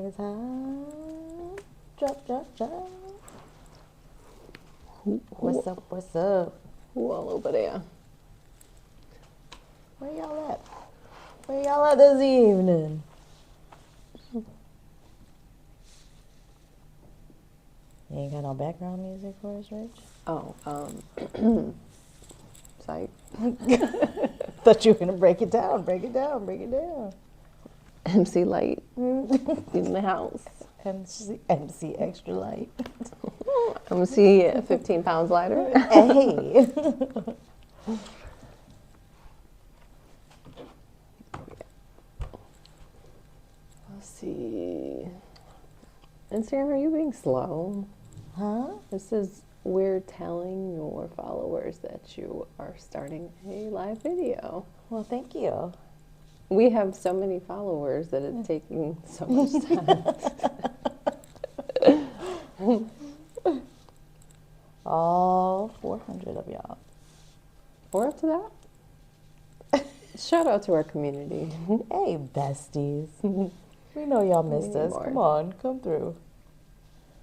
It's hot. Drop. What's up? What's up? Well, over there. Where y'all at? Where y'all at this evening? You ain't got no background music for us, Rich? Oh, psych. Thought you were gonna break it down. Break it down. MC Light in the house. MC extra light. MC 15 pounds lighter. Hey. Let's see. Instagram, are you being slow? Huh? This is we're telling your followers that you are starting a live video. Well, thank you. We have so many followers that it's taking so much time. All 400 of y'all. We're up to that. Shout out to our community. Hey, besties. We know y'all missed us. More. Come on, come through.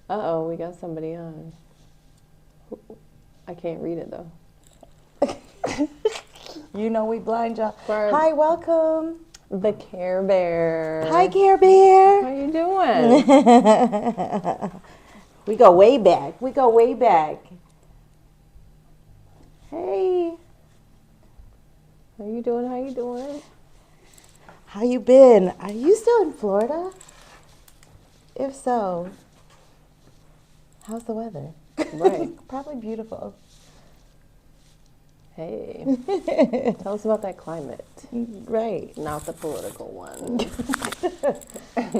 Uh-oh, we got somebody on. I can't read it, though. You know we blind y'all. For Hi, welcome. the Care Bear. Hi, Care Bear. How you doing? We go way back. Hey, How you doing? how you been? Are you still in Florida? If so, how's the weather? Right. Probably beautiful. Hey. Tell us about that climate. Right. Not the political one.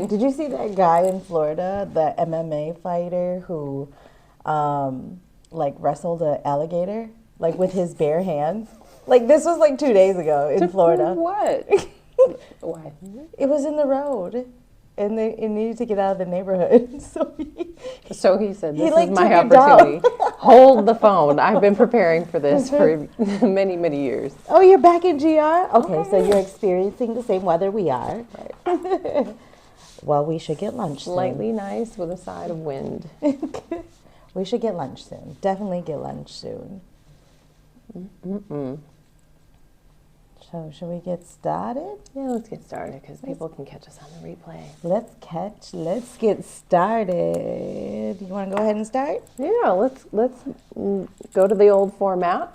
Did you see that guy in Florida, the MMA fighter who, like wrestled an alligator, like with his bare hands? Like this was like 2 days ago in Florida. What? Why? It was in the road, and it needed to get out of the neighborhood. So he said, this like, is my took it down. opportunity. Hold the phone. I've been preparing for this for many, many years. Oh, you're back in GR? Okay, so you're experiencing the same weather we are. Right. Well, we should get lunch soon. Slightly nice with a side of wind. We should get lunch soon. Definitely get lunch soon. So, should we get started? Yeah, let's get started because people can catch us on the replay. Let's get started. You want to go ahead and start? Yeah, let's go to the old format.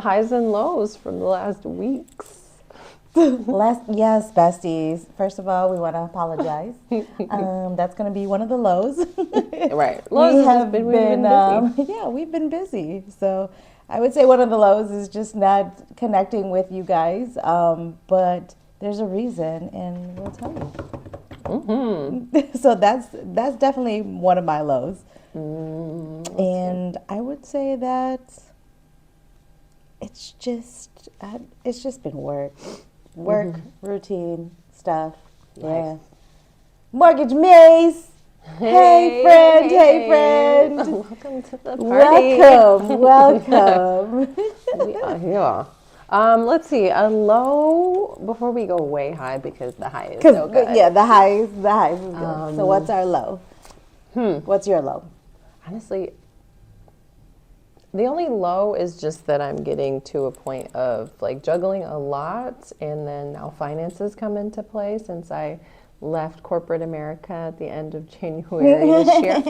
Highs and lows from the last weeks. Yes, besties. First of all, we want to apologize. That's going to be one of the lows. Right. We've we've been busy. yeah, we've been busy. So I would say one of the lows is just not connecting with you guys. But there's a reason, and we'll tell you. Mm-hmm. So that's definitely one of my lows. And I would say that it's just been work, routine stuff. Yeah. Mortgage maze. Hey friend. Welcome to the party. Welcome. Yeah. Let's see, a low, before we go way high, because the high is so good. Yeah, the highs is good. So what's our low? What's your low? Honestly, the only low is just that I'm getting to a point of like juggling a lot, and then now finances come into play since I left corporate America at the end of January this year.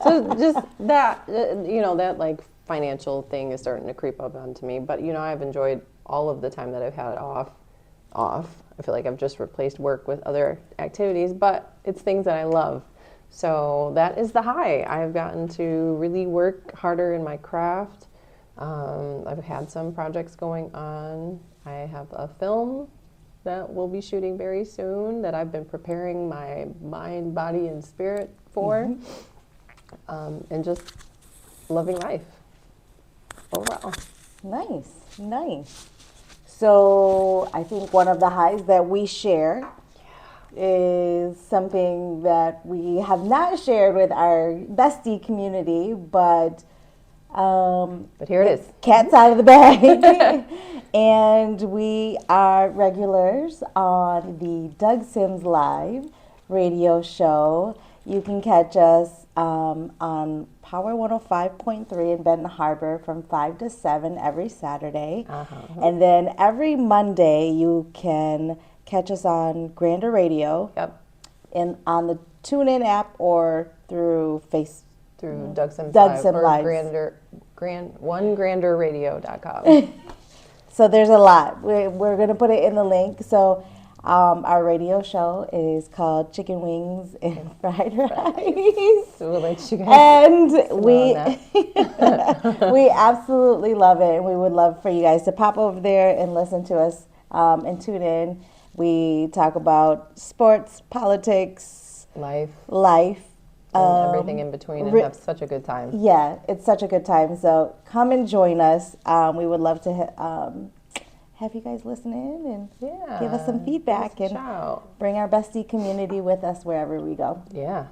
So just that, that like financial thing is starting to creep up onto me. But, I've enjoyed all of the time that I've had off. I feel like I've just replaced work with other activities, but it's things that I love. So that is the high. I've gotten to really work harder in my craft. I've had some projects going on. I have a film that we'll be shooting very soon that I've been preparing my mind, body, and spirit for. And just loving life overall. Nice. So I think one of the highs that we share is something that we have not shared with our bestie community, but But here it is. Cat's out of the bag. And we are regulars on the Doug Sims Live radio show. You can catch us on Power 105.3 in Benton Harbor from 5 to 7 every Saturday. And then every Monday you can catch us on Grander Radio. Yep. On the TuneIn app or through Through Doug Sims Doug Live Sims or Live. onegranderradio.com. So there's a lot. We're going to put it in the link. So our radio show is called Chicken Wings and Fried Rice. So we'll let you guys And that. we absolutely love it. And we would love for you guys to pop over there and listen to us and tune in. We talk about sports, politics, life, and everything in between, and have such a good time. Yeah, it's such a good time. So come and join us. We would love to have you guys listen in and give us some feedback and bring our bestie community with us wherever we go. Yeah.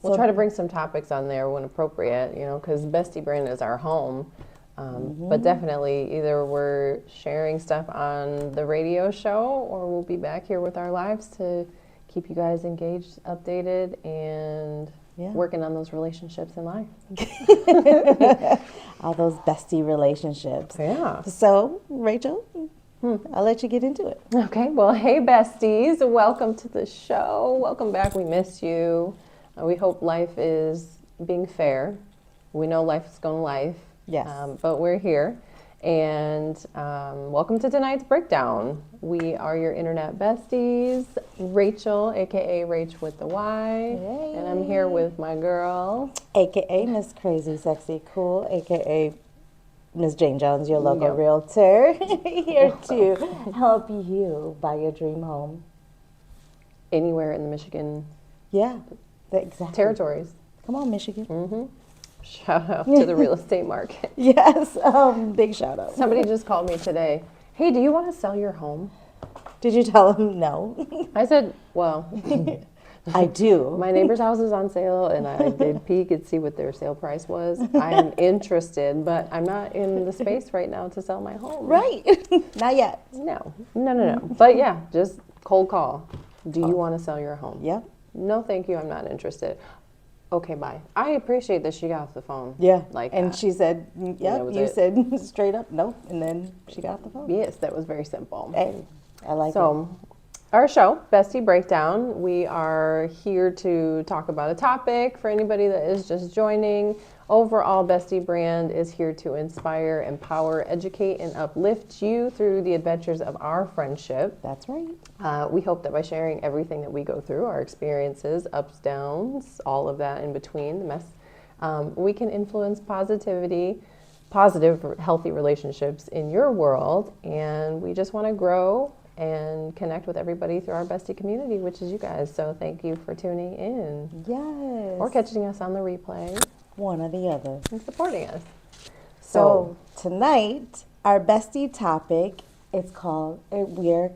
We'll try to bring some topics on there when appropriate, because Bestie Brand is our home. But definitely either we're sharing stuff on the radio show or we'll be back here with our lives to keep you guys engaged, updated, and working on those relationships in life. All those bestie relationships. Yeah. So, Rachel, I'll let you get into it. Okay. Well, hey, besties. Welcome to the show. Welcome back. We miss you. We hope life is being fair. We know life is going life. Yes. But we're here. And welcome to tonight's breakdown. We are your internet besties, Rachel, aka Rach with the Y, and I'm here with my girl, aka Miss Crazy Sexy Cool, aka Miss Jane Jones, your local realtor, here to help you buy your dream home anywhere in the Michigan territories. Come on, Michigan. Shout out to the real estate market. Yes, big shout out. Somebody just called me today. Hey, do you want to sell your home? Did you tell them no? I said, well, I do. My neighbor's house is on sale, and I did peek and see what their sale price was. I'm interested, but I'm not in the space right now to sell my home. Right. Not yet. No. But yeah, just cold call. Do you want to sell your home? Yeah. No, thank you. I'm not interested. Okay, bye. I appreciate that she got off the phone. Yeah. And she said, yep, you said straight up no, and then she got off the phone. Yes, that was very simple. Hey, I like it. So, our show, Bestie Breakdown, we are here to talk about a topic for anybody that is just joining. Overall, Bestie Brand is here to inspire, empower, educate, and uplift you through the adventures of our friendship. That's right. We hope that by sharing everything that we go through, our experiences, ups, downs, all of that in between, the mess, we can influence positive, healthy relationships in your world. And we just want to grow and connect with everybody through our bestie community, which is you guys. So thank you for tuning in. Yes. Or catching us on the replay. One or the other. And supporting us. So tonight, our bestie topic is we're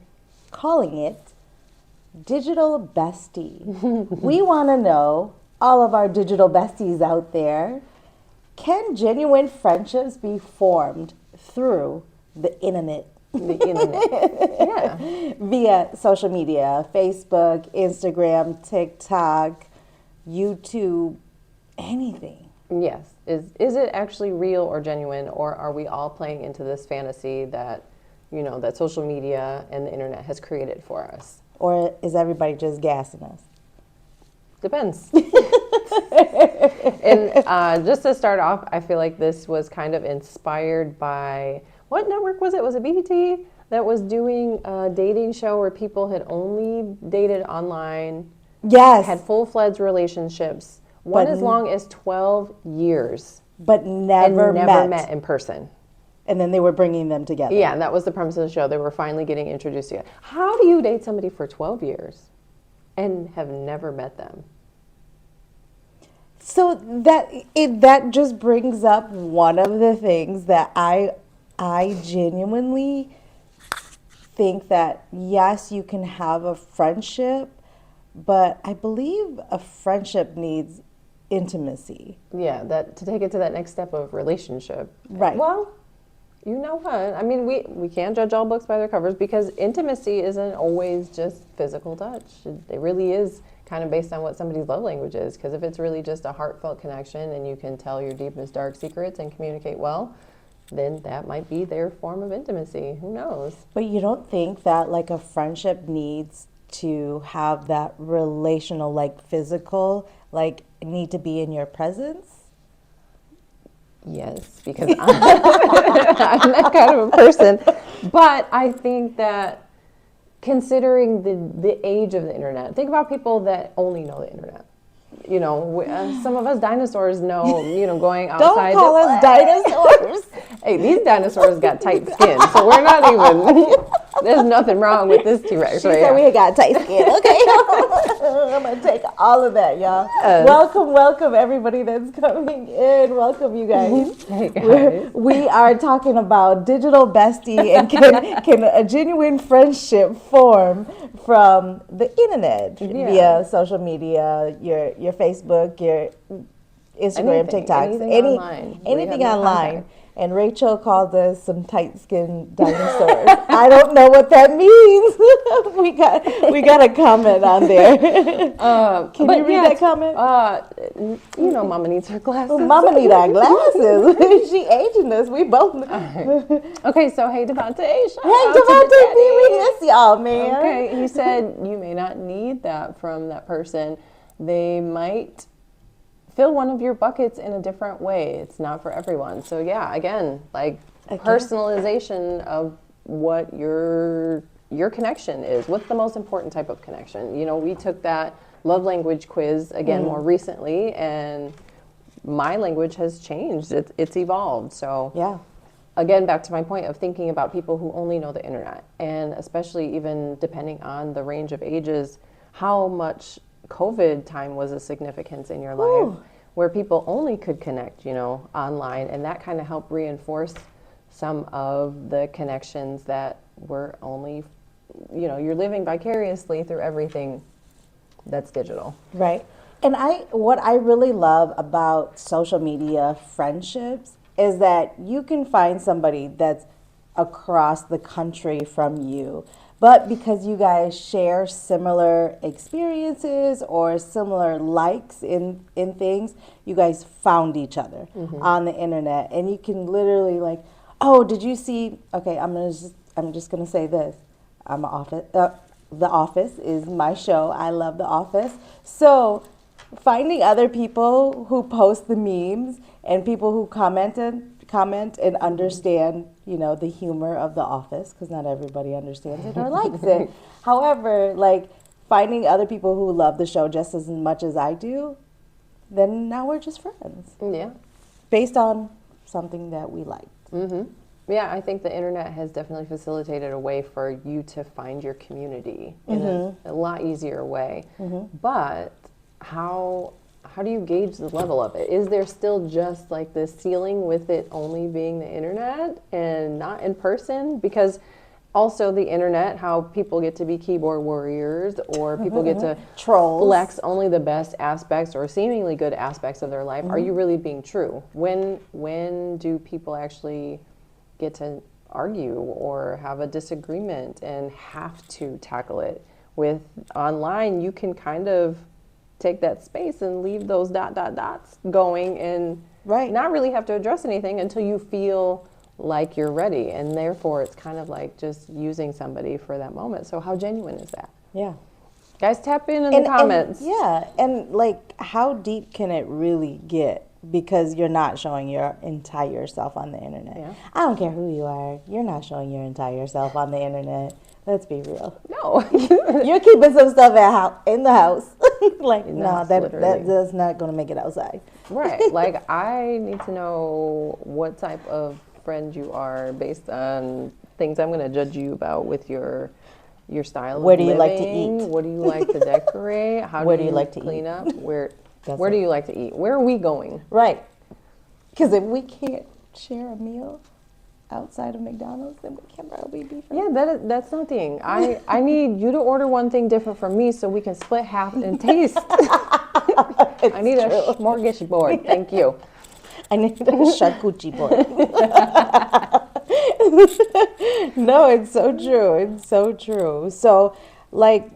calling it Digital BestY. We want to know, all of our digital besties out there, can genuine friendships be formed through the internet? Yeah. Via social media, Facebook, Instagram, TikTok, YouTube, anything. Yes. Is it actually real or genuine, or are we all playing into this fantasy that, that social media and the internet has created for us? Or is everybody just gassing us? Depends. And just to start off, I feel like this was kind of inspired by, what network was it? Was it BET that was doing a dating show where people had only dated online? Yes. Had full-fledged relationships. One as long as 12 years. But never met in person. And then they were bringing them together. Yeah, and that was the premise of the show. They were finally getting introduced together. How do you date somebody for 12 years and have never met them? So that just brings up one of the things that I genuinely think that, yes, you can have a friendship, but I believe a friendship needs intimacy. Yeah, that to take it to that next step of relationship. Right. Well, you know what? I mean, we can't judge all books by their covers because intimacy isn't always just physical touch. It really is kind of based on what somebody's love language is. Because if it's really just a heartfelt connection and you can tell your deepest dark secrets and communicate well, then that might be their form of intimacy. Who knows? But you don't think that like a friendship needs to have that relational, like physical, like need to be in your presence? Yes, because I'm that kind of a person. But I think that considering the age of the internet, think about people that only know the internet. You know, some of us dinosaurs know, going outside. Don't call us dinosaurs. Hey, these dinosaurs got tight skin, so we're not even, there's nothing wrong with this T-Rex She right said here. we got tight skin. Okay. I'm going to take all of that, y'all. Welcome, everybody that's coming in. Welcome, you guys. Hey, guys. We are talking about digital bestie and can a genuine friendship form from the internet via social media, your Facebook, your Instagram, TikToks, anything online. And Rachel called us some tight-skinned dinosaurs. I don't know what that means. we got a comment on there. Can you read that comment? Mama needs her glasses. Mama need our glasses. She aging us. We both. Okay, so hey Devontae. Hey Devontae, we miss y'all, man. Okay, he said you may not need that from that person. They might fill one of your buckets in a different way. It's not for everyone. So yeah, again, personalization of what your connection is. What's the most important type of connection? We took that love language quiz again more recently, and my language has changed. It's evolved. So yeah. Again, back to my point of thinking about people who only know the internet, and especially even depending on the range of ages, how much COVID time was a significance in your life where people only could connect, online, and that kind of helped reinforce some of the connections that were only, you're living vicariously through everything that's digital. Right. And what I really love about social media friendships is that you can find somebody that's across the country from you. But because you guys share similar experiences or similar likes in things, you guys found each other on the internet. And you can literally oh, did you see, okay, I'm just gonna say this. The Office is my show. I love The Office. So finding other people who post the memes and people who comment and understand, the humor of The Office, because not everybody understands it or likes it. However, finding other people who love the show just as much as I do, then now we're just friends. Yeah. Based on something that we like. Mm-hmm. Yeah, I think the internet has definitely facilitated a way for you to find your community in a lot easier way. But how do you gauge the level of it? Is there still just this ceiling with it only being the internet and not in person? Because also the internet, how people get to be keyboard warriors or people get to trolls, flex only the best aspects or seemingly good aspects of their life. Are you really being true? When do people actually get to argue or have a disagreement and have to tackle it? With online, you can kind of take that space and leave those dots going and not really have to address anything until you feel like you're ready. And therefore, it's kind of like just using somebody for that moment. So how genuine is that? Yeah. Guys, tap in the comments. And how deep can it really get? Because you're not showing your entire self on the internet. Yeah. I don't care who you are. You're not showing your entire self on the internet. Let's be real. No. You're keeping some stuff in the house. That's not going to make it outside. Right. I need to know what type of friend you are based on things I'm going to judge you about with your style of living. Where do you like to eat? What do you like to decorate? Where do you like to clean up? Where do you like to eat? Where are we going? Right. Because if we can't share a meal outside of McDonald's, then we can probably be friends. Yeah, that's nothing. I need you to order one thing different from me so we can split half and taste. I need a smorgasbord. Thank you. I need a charcuterie board. No, it's so true. It's so true. So, like,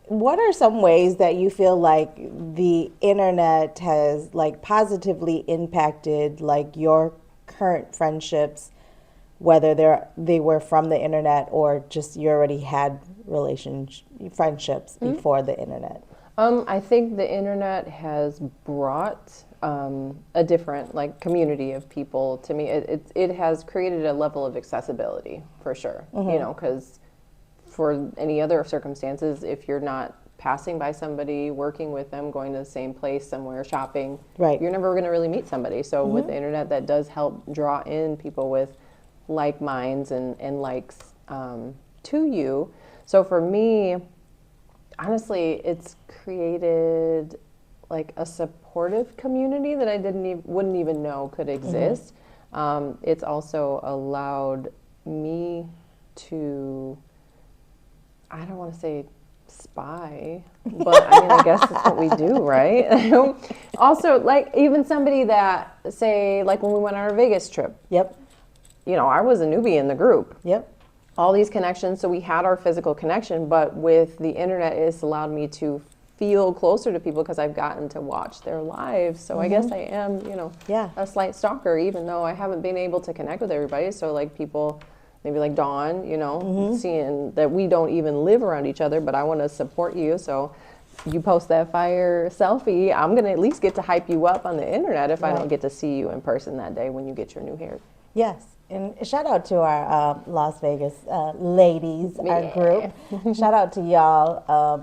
what are some ways that you feel like the internet has like positively impacted like your current friendships, whether they were from the internet or just you already had friendships before the internet? I think the internet has brought a different like community of people to me. It has created a level of accessibility for sure. You know, because for any other circumstances, if you're not passing by somebody, working with them, going to the same place somewhere, shopping, Right. you're never going to really meet somebody. So with the internet, that does help draw in people with like minds and likes to you. So for me, honestly, it's created like a supportive community that I wouldn't even know could exist. It's also allowed me to, I don't want to say spy, but I mean, I guess that's what we do, right? Also, like even somebody that say, like when we went on our Vegas trip, Yep. you know, I was a newbie in the group. Yep. All these connections, so we had our physical connection, but with the internet, it's allowed me to feel closer to people because I've gotten to watch their lives. So I guess I am, you know, Yeah. a slight stalker, even though I haven't been able to connect with everybody. So like people, maybe like Dawn, you know, seeing that we don't even live around each other, but I want to support you. So you post that fire selfie, I'm going to at least get to hype you up on the internet if I don't get to see you in person that day when you get your new hair. Yes. And shout out to our Las Vegas ladies, our group. Shout out to y'all.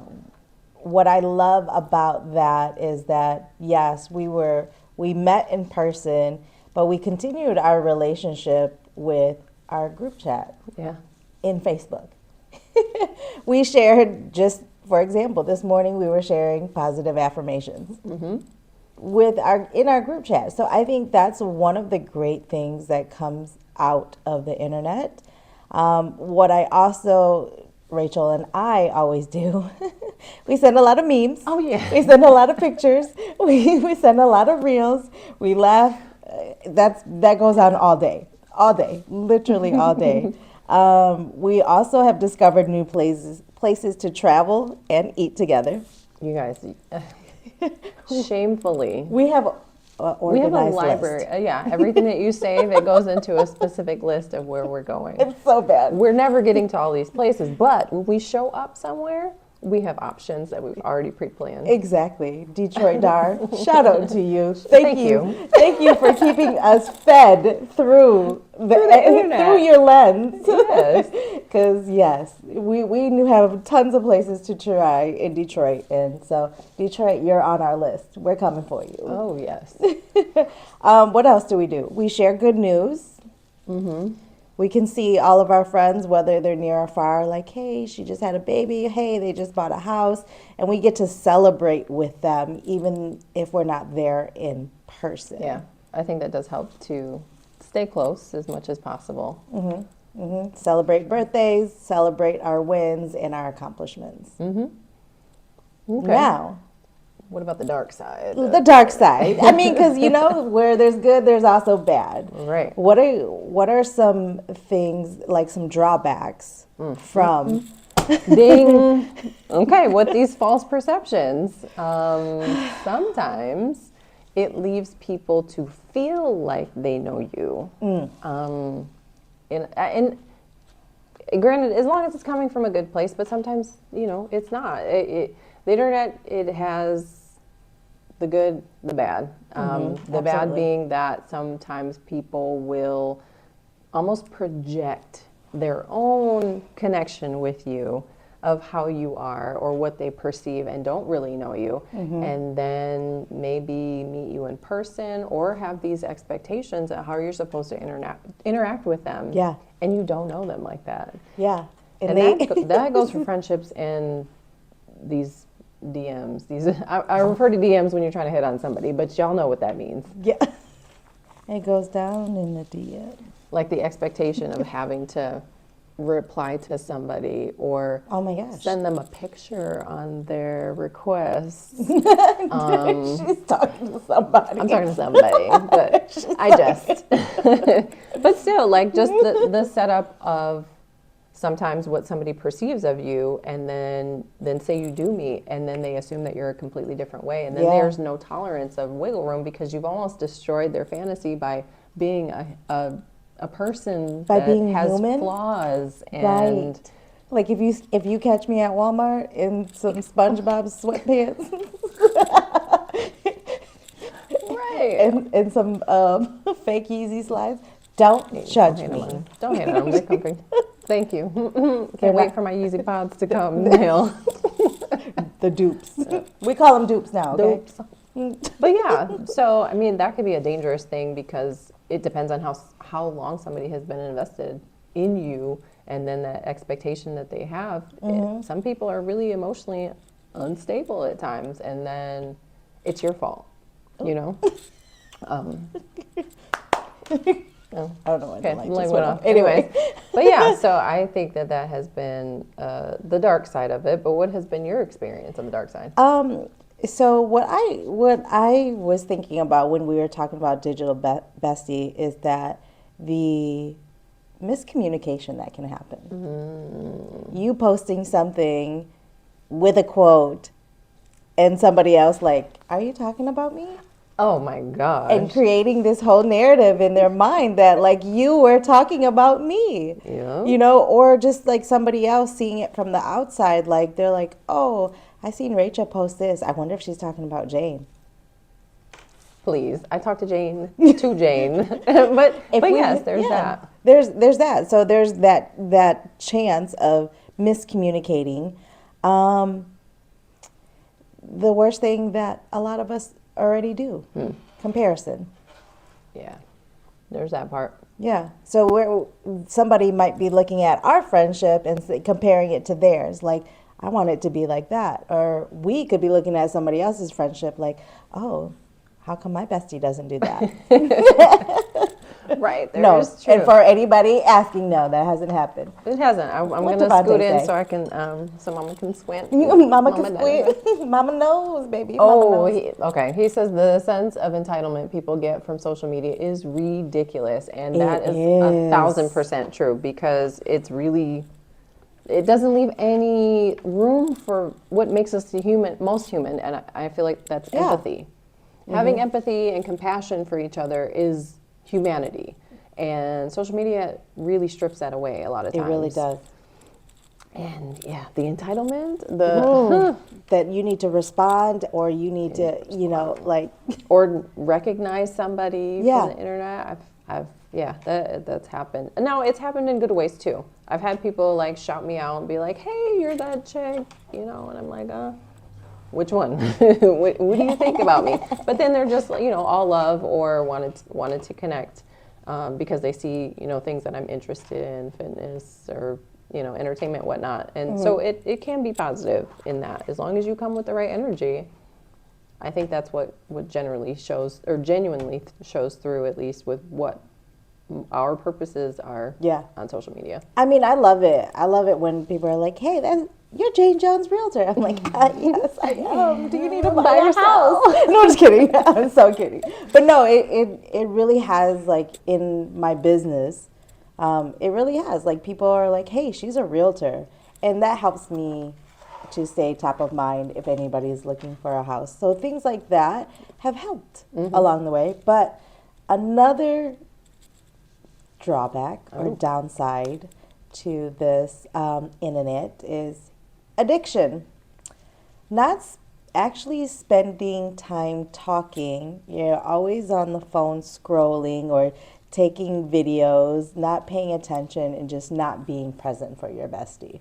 What I love about that is that, yes, we met in person, but we continued our relationship with our group chat in Facebook. We shared, just for example, this morning we were sharing positive affirmations in our group chat. So I think that's one of the great things that comes out of the internet. What I also, Rachel and I always do, we send a lot of memes. Oh yeah. We send a lot of pictures. We send a lot of reels. We laugh. That goes on all day, literally all day. We also have discovered new places to travel and eat together. You guys, shamefully. We have We have a organized library. list. Yeah, everything that you say that goes into a specific list of where we're going. It's so bad. We're never getting to all these places, but when we show up somewhere, we have options that we've already pre-planned. Exactly. Detroit Dar, shout out to you. Thank you. you. Thank you for keeping us fed through the internet. through your lens. Yes. Because, yes, we have tons of places to try in Detroit. And so, Detroit, you're on our list. We're coming for you. Oh, yes. What else do? We share good news. We can see all of our friends, whether they're near or far, like, hey, she just had a baby. Hey, they just bought a house. And we get to celebrate with them, even if we're not there in person. Yeah, I think that does help to stay close as much as possible. Celebrate birthdays, celebrate our wins and our accomplishments. Okay. Now, What about the dark side? the dark side. I mean, because, where there's good, there's also bad. Right. What are some things, like some drawbacks from... Ding. Okay, with these false perceptions, sometimes it leaves people to feel like they know you. And granted, as long as it's coming from a good place, but sometimes, it's not. The internet, it has the good, the bad. The bad absolutely. being that sometimes people will almost project their own connection with you of how you are or what they perceive and don't really know you, and then maybe meet you in person or have these expectations of how you're supposed to interact with them. Yeah. And you don't know them like that. Yeah. And that goes for friendships and these DMs. I refer to DMs when you're trying to hit on somebody, but y'all know what that means. Yeah. It goes down in the DM. Like the expectation of having to reply to somebody or Oh my gosh. send them a picture on their request. She's talking to somebody. I'm talking to somebody, but I just. But still, like just the setup of sometimes what somebody perceives of you, and then say you do meet, and then they assume that you're a completely different way, and then there's no tolerance of wiggle room because you've almost destroyed their fantasy by being a person By that being has human? flaws and. Right. Like if you catch me at Walmart in some SpongeBob sweatpants Right. and some fake Yeezy slides, don't judge Don't hate me. on them. Don't hate on them. They're comfy. Thank you. Can't wait for my Yeezy pods to come. Neil. The dupes. We call them dupes now, okay? Dupes. But yeah, so I mean that could be a dangerous thing because it depends on how long somebody has been invested in you, and then that expectation that they have. Some people are really emotionally unstable at times, and then it's your fault. You know. I don't know why Okay, the light like just went went off. off. Anyway. But yeah, so I think that has been the dark side of it. But what has been your experience on the dark side? So what I was thinking about when we were talking about Digital BestY is that the miscommunication that can happen. You posting something with a quote and somebody else like, are you talking about me? Oh my gosh. And creating this whole narrative in their mind that like you were talking about me. Yeah. You know, or just like somebody else seeing it from the outside, like they're like, oh, I seen Rachel post this. I wonder if she's talking about Jane. Please, I talked to Jane, but yes, there's that. There's that. So there's that chance of miscommunicating. The worst thing that a lot of us already do, comparison. Yeah, there's that part. Yeah. So somebody might be looking at our friendship and comparing it to theirs. Like, I want it to be like that. Or we could be looking at somebody else's friendship like, oh, how come my bestie doesn't do that? Right. No. Is true. And for anybody asking, no, that hasn't happened. It hasn't. I'm What going to Devontae scoot in say? so I can, so Mama can squint. Mama can does. squint. Mama knows, baby. Oh, Mama knows. okay. He says the sense of entitlement people get from social media is ridiculous, and that is 1,000% true because it's really, it doesn't leave any room for what makes us most human, and I feel like that's empathy. Having empathy and compassion for each other is humanity, and social media really strips that away a lot of times. It really does. And yeah, the entitlement, that you need to respond, or you need to, you know, like, or recognize somebody from the internet. That's happened. No, it's happened in good ways too. I've had people like shout me out and be like, "Hey, you're that chick," you know, and I'm like, which one? what do you think about me? But then they're just, you know, all love or wanted to connect because they see, you know, things that I'm interested in, fitness or, you know, entertainment, whatnot. And so it can be positive in that as long as you come with the right energy. I think that's what generally shows or genuinely shows through, at least with what our purposes are on social media. I mean, I love it. I love it when people are like, "Hey, you're Jane Jones' realtor." I'm like, "Yes, I am. Do you need to buy a house?" No, I'm just kidding. I'm so kidding. But no, it really has, like, in my business, it really has. Like, people are like, "Hey, she's a realtor," and that helps me to stay top of mind if anybody is looking for a house. So things like that have helped along the way. But another drawback or downside to this internet is addiction. Not actually spending time talking. You're always on the phone scrolling or taking videos, not paying attention, and just not being present for your bestie.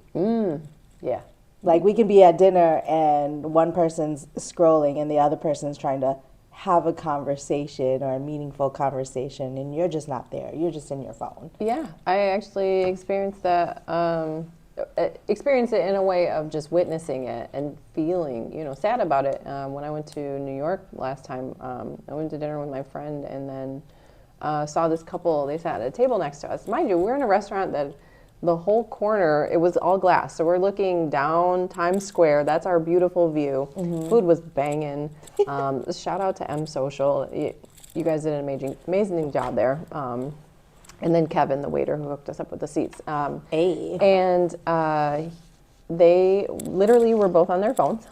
Yeah. Like, we can be at dinner and one person's scrolling and the other person's trying to have a conversation or a meaningful conversation, and you're just not there. You're just in your phone. Yeah, I actually experienced that. Experienced it in a way of just witnessing it and feeling, you know, sad about it. When I went to New York last time, I went to dinner with my friend and then saw this couple. They sat at a table next to us. Mind you, we're in a restaurant that the whole corner, it was all glass. So we're looking down Times Square. That's our beautiful view. Food was banging. Shout out to M Social. You guys did an amazing job there. And then Kevin, the waiter who hooked us up with the seats. Hey. And they literally were both on their phones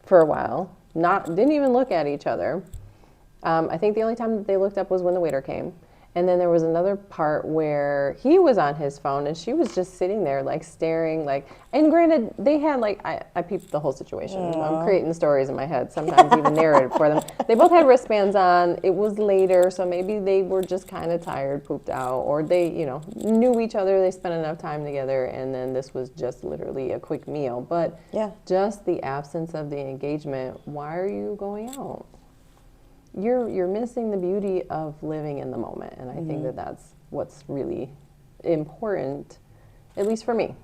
for a while. Didn't even look at each other. I think the only time that they looked up was when the waiter came. And then there was another part where he was on his phone and she was just sitting there like staring and granted, they had I peeped the whole situation. I'm creating stories in my head, sometimes even narrated for them. They both had wristbands on. It was later, so maybe they were just kind of tired, pooped out, or they, knew each other. They spent enough time together, and then this was just literally a quick meal. But just the absence of the engagement, why are you going out? You're missing the beauty of living in the moment, and I think that that's what's really important, at least for me.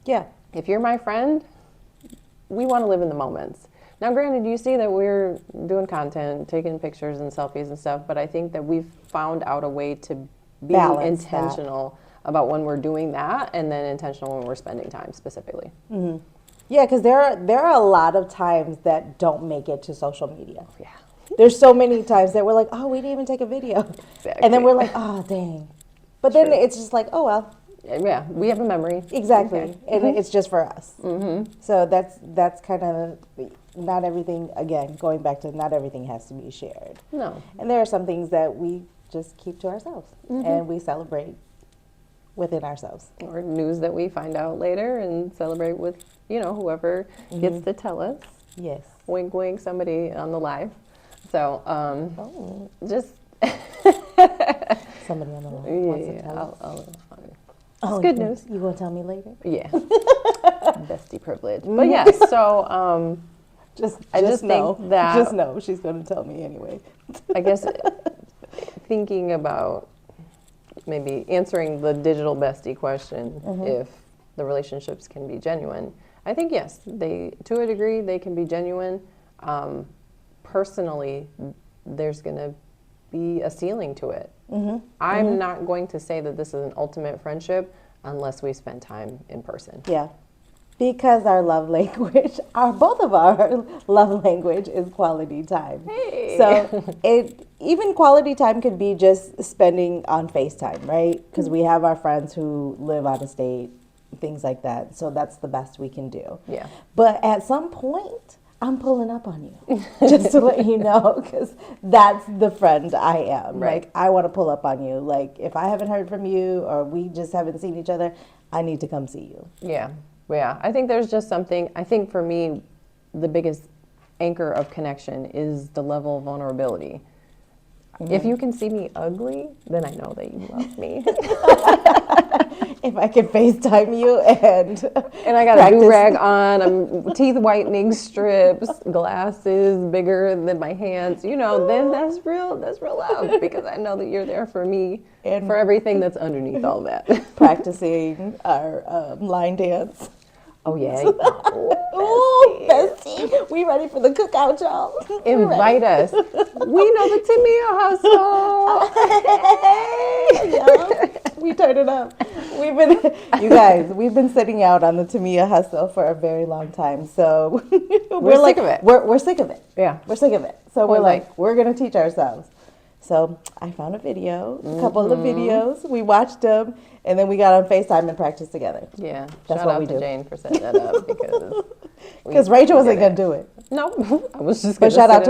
Yeah. If you're my friend, we want to live in the moments. Now, granted, you see that we're doing content, taking pictures and selfies and stuff, but I think that we've found out a way to be Balance intentional about when we're doing that, and then intentional when we're spending time specifically. Yeah, because there are a lot of times that don't make it to social media. Yeah. There's so many times that we're like, oh, we didn't even take a video. Exactly. And then we're like, oh, dang. But then it's just like, oh, well. Yeah, we have a memory. Exactly. Okay. And it's just for us. So that's kind of not everything, again, going back to not everything has to be shared. No. And there are some things that we just keep to ourselves and we celebrate within ourselves. Or news that we find out later and celebrate with, whoever gets to tell us. Yes. Wink, wink, somebody on the live. So, just Somebody on the line wants to tell us. It's good news. You going to tell me later? Yeah. Bestie privilege. But yeah, so I just know. think that Just know she's going to tell me anyway. I guess thinking about maybe answering the digital bestie question, if the relationships can be genuine, I think yes, to a degree they can be genuine. Personally, there's going to be a ceiling to it. I'm not going to say that this is an ultimate friendship unless we spend time in person. Yeah. Because our love language, both of our love language is quality time. Hey. So even quality time could be just spending on FaceTime, right? Because we have our friends who live out of state, things like that. So that's the best we can do. Yeah. But at some point, I'm pulling up on you, just to let you know, because that's the friend I am. Right. Like, I want to pull up on you. Like, if I haven't heard from you or we just haven't seen each other, I need to come see you. Yeah. Yeah. I think there's just something, I think for me, the biggest anchor of connection is the level of vulnerability. If you can see me ugly, then I know that you love me. If I can FaceTime you and I got a do-rag on, I'm teeth whitening strips, glasses bigger than my hands, then that's real love, because I know that you're there for me and for everything that's underneath all that. practicing our line dance. Oh, yeah. Ooh, bestie. We ready for the cookout, y'all? Invite us. We know the Tamia hustle. Yeah, we turn it up. We've been sitting out on the Tamia hustle for a very long time. So we're sick of it. We're sick of it. Yeah. We're sick of it. So we're like, we're going to teach ourselves. So I found a couple of videos. We watched them, and then we got on FaceTime and practiced together. Yeah. That's Shout what out we to do. Jane for setting that up, because Rachel wasn't going to do it. No, I was just But going to shout out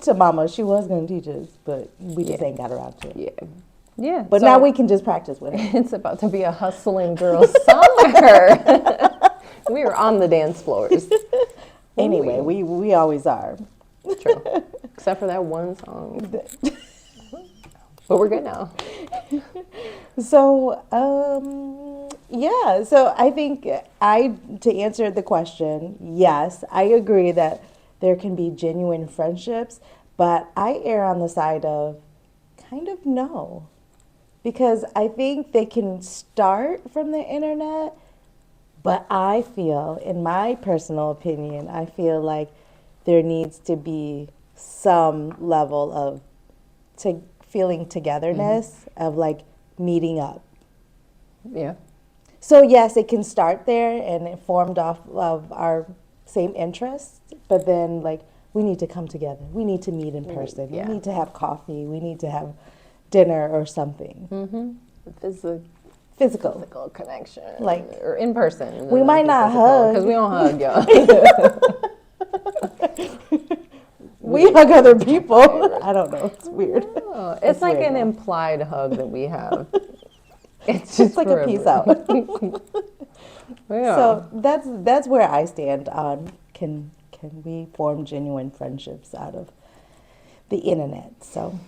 to Mama. She was going to teach us, but we just ain't got around to it. Yeah. Yeah. But now we can just practice with it. It's about to be a hustling girl summer. We are on the dance floors. Anyway, we always are. True. Except for that one song. But we're good now. So, yeah. So I think to answer the question, yes, I agree that there can be genuine friendships, but I err on the side of kind of no. Because I think they can start from the internet, but I feel, in my personal opinion, I feel like there needs to be some level of feeling togetherness, of like meeting up. Yeah. So yes, it can start there, and it formed off of our same interests. But then, like, we need to come together. We need to meet in person. yeah. We need to have coffee. We need to have dinner or something. Physical Physical. connection, Like, or in person. we might not hug. because we don't hug, y'all. We hug other people. I don't know. It's weird. Oh, it's like weird, an though. implied hug that we have. It's It's just like a peace out. Yeah. So that's where I stand on can we form genuine friendships out of the internet. So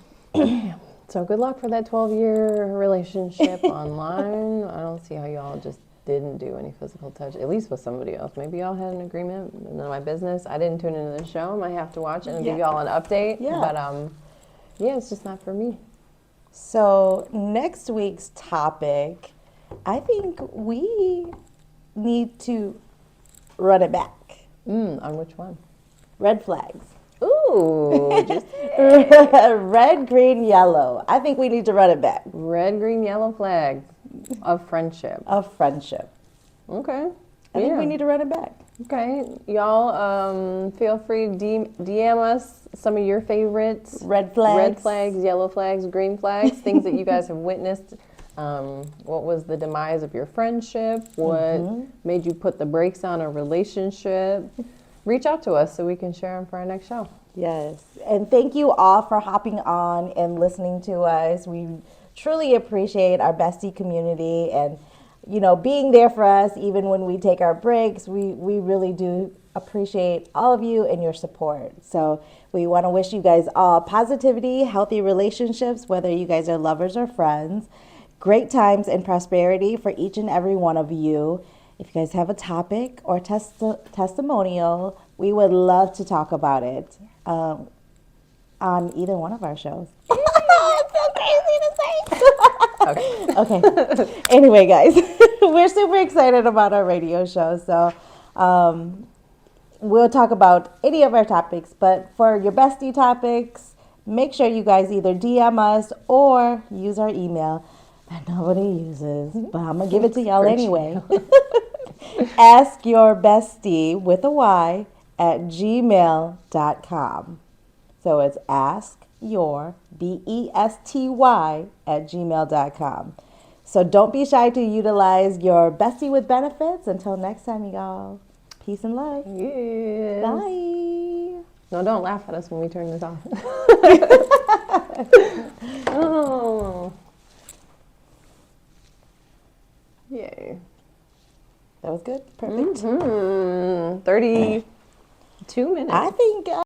So good luck for that 12-year relationship online. I don't see how y'all just didn't do any physical touch, at least with somebody else. Maybe y'all had an agreement. None of my business. I didn't tune into the show. I might have to watch it and give Yeah. y'all an update. Yeah. But yeah, it's just not for me. So next week's topic, I think we need to run it back. On which one? Red flags. Ooh, just Red, green, yellow. I think we need to run it back. red, green, yellow flag of friendship. Of friendship. Okay. I think we need to run it back. Okay, y'all, feel free to DM us some of your favorites. Red flags. Yellow flags, green flags, things that you guys have witnessed. What was the demise of your friendship? What made you put the brakes on a relationship? Reach out to us so we can share them for our next show. Yes. And thank you all for hopping on and listening to us. We truly appreciate our bestie community and, you know, being there for us even when we take our breaks. We really do appreciate all of you and your support. So we want to wish you guys all positivity, healthy relationships, whether you guys are lovers or friends, great times and prosperity for each and every one of you. If you guys have a topic or testimonial, we would love to talk about it on either one of our shows. It's so crazy to say. Okay. Anyway, guys, we're super excited about our radio show. So we'll talk about any of our topics. But for your bestie topics, make sure you guys either DM us or use our email that nobody uses. But I'm going to give it to y'all anyway. Ask your bestie with a Y at gmail.com. So it's ask your besty at gmail.com. So don't be shy to utilize your bestie with benefits. Until next time, y'all. Peace and love. Yes. Bye. No, don't laugh at us when we turn this off. Oh. Yay. That was good. Perfect. 32 minutes. I think.